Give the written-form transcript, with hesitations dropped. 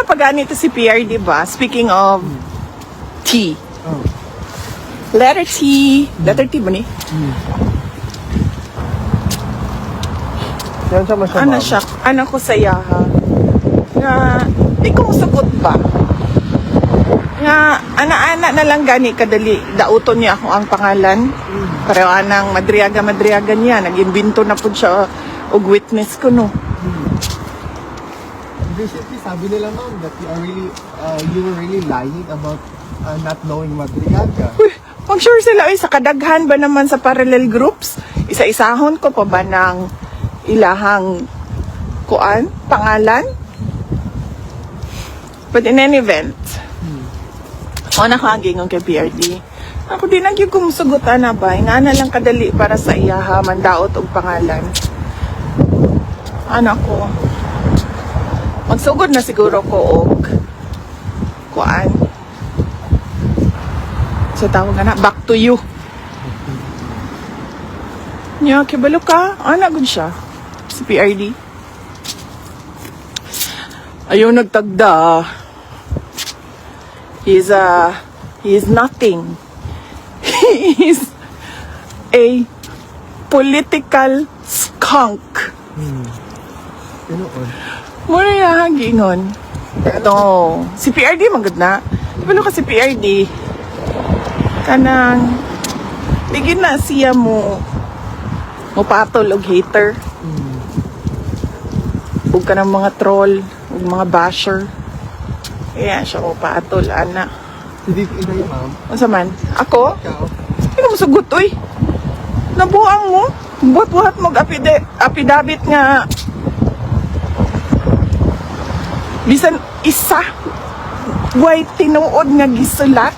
na pag-anito si PR, di ba? Speaking of T. Oh. Letter T. Letter T ba ni? Yan siya masya, Ano ma'am. siya? Ano ko saya ha? Nga, di ko musugot ba? Nga, ana-ana na lang gani kadali. Dauton niya ako ang pangalan. Pareho anang madriaga niya. Nag-imbento na po siya og witness ko, no? Basically, sabi nila, ma'am, that you were really lying about not knowing Madriaga. Uy, mag-sure sila, sa kadaghan ba naman sa parallel groups? Isa-isahon ko pa ba ng ilahang pangalan? But in any event, ako nakagingon kay PRD. Ako din ang yung kumusugutan na ba? Nga na lang kadali para sa iyaha, mandaot og pangalan. Anak ko. Magsugod na siguro ko og so tawag na, back to you. Nya, kibalo ka? Ana gud siya. Si PRD. Ayaw nagtagda. He is nothing. He is a political skunk. Tinuod. Muna yung gingon. Ito, si PRD magod na. Kibalo ka si PRD. Kanang, bigin na siya mo patol og hater. Huwag ka ng mga troll, huwag mga basher. Kaya siya mo patol, ana. Hindi ko ina ma'am. Ano sa man? Ako? Ikaw? Hindi ka masugot, uy. Nabuang mo. Buhat-buhat mo apidabit nga. Bisan isa. Way tinuod nga gisulat.